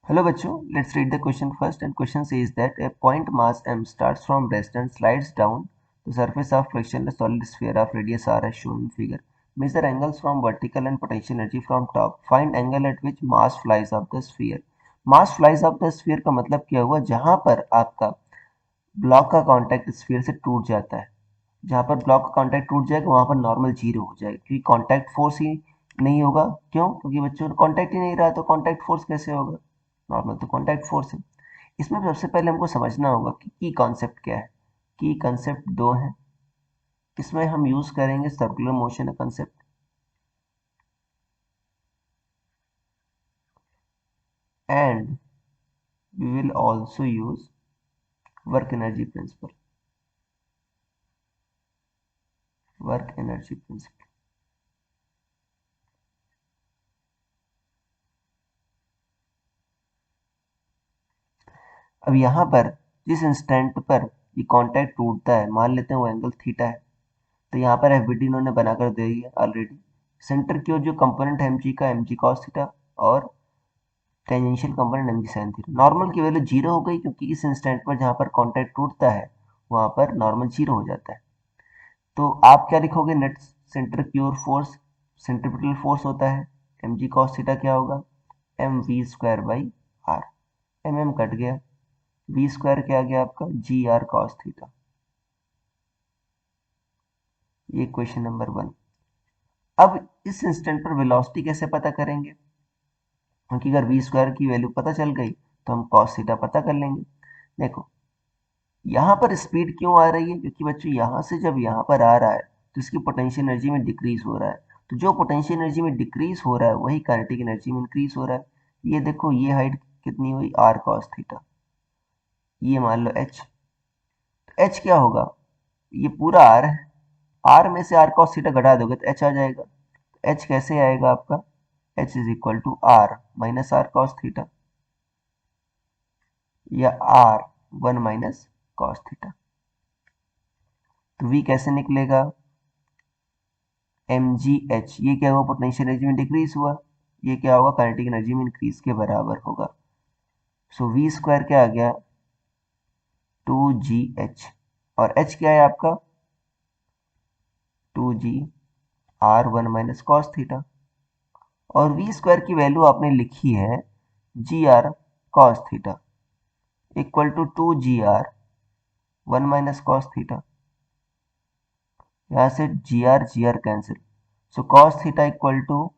Hello bachcho, let's read the question first. And question says that a point mass m starts from rest and slides down the surface of frictionless solid sphere of radius r as shown in figure. Measure angles from vertical and potential energy from top. Find angle at which mass flies off the sphere. Mass flies off the sphere का मतलब क्या हुआ? जहां पर आपका block का contact sphere से टूट जाता है, जहां पर ब्लॉक का कांटेक्ट टूट जाएगा वहां पर नॉर्मल जीरो हो जाएगा, क्योंकि कांटेक्ट फोर्स ही नहीं होगा। क्यों? क्योंकि बच्चों कांटेक्ट ही नहीं रहा, तो कांटेक्ट फोर्स कैसे होगा? नॉर्मल तो कांटेक्ट फोर्स है। इसमें सबसे पहले हमको समझना होगा कि की कॉन्सेप्ट क्या है। की कॉन्सेप्ट दो है। इसमें हम यूज करेंगे circular motion concept and we will also use work energy principle. Work energy principle. अब यहाँ पर जिस इंस्टेंट पर ये कांटेक्ट टूटता है, मान लेते हैं वो एंगल थीटा है, तो यहाँ पर एफ बी टी इन्होंने बनाकर दे दिया ऑलरेडी। सेंटर की ओर जो कंपोनेंट है एम जी का, एम जी कॉस थीटा, और tangential component M G sine theta. Normal की वैल्यू जीरो हो गई, क्योंकि इस इंस्टेंट पर जहाँ पर कांटेक्ट टूटता है वहाँ पर नॉर्मल जीरो हो जाता है। तो आप क्या लिखोगे? नेट सेंटर की ओर फोर्स, सेंट्रीपिटल फोर्स होता है एम जी कॉस थीटा, क्या होगा? M V square by R. M M cut गया, वी स्क्वायर क्या आ गया आपका? G R cos theta. ये क्वेश्चन नंबर वन। अब इस इंस्टेंट पर वेलोसिटी कैसे पता करेंगे? क्योंकि अगर वी स्क्वायर की वैल्यू पता चल गई तो हम कॉस थीटा पता कर लेंगे। देखो यहाँ पर स्पीड क्यों आ रही है? क्योंकि बच्चों यहाँ से जब यहाँ पर आ रहा है तो इसकी पोटेंशियल एनर्जी में डिक्रीज हो रहा है। तो जो पोटेंशियल एनर्जी में डिक्रीज हो रहा है वही काइनेटिक एनर्जी में इंक्रीज हो रहा है। ये देखो, ये हाइट कितनी हुई? R cos theta. ये मान लो एच। तो एच क्या होगा? ये पूरा आर है, आर में से आर कॉस थीटा घटा दोगे तो एच आ जाएगा। एच कैसे आएगा आपका? H is equal to R minus R cos theta, या R one minus cos theta. तो वी कैसे निकलेगा? एम जी एच, ये क्या हुआ? पोटेंशियल एनर्जी में डिक्रीज हुआ। ये क्या होगा? काइनेटिक एनर्जी में इंक्रीज के बराबर होगा। सो वी स्क्वायर क्या आ गया? Two G H. और एच क्या है आपका? Two G R one minus cos theta. और वी स्क्वायर की वैल्यू आपने लिखी है G R cos theta equal to two G R one minus cos theta. यहाँ से G R cancel. So cos theta equal to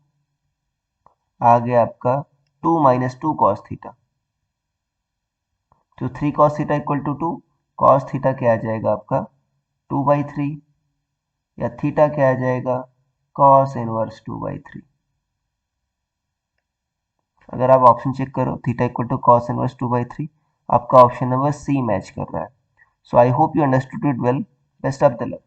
आ गया आपका two minus two cos theta. तो three cos theta equal to two. Cos theta क्या आ जाएगा आपका? Two by three. या थीटा क्या आ जाएगा? Cos inverse two by three. अगर आप ऑप्शन चेक करो, theta equal to cos inverse two by three, आपका ऑप्शन नंबर सी मैच कर रहा है। So I hope you understood it well. Best of the luck.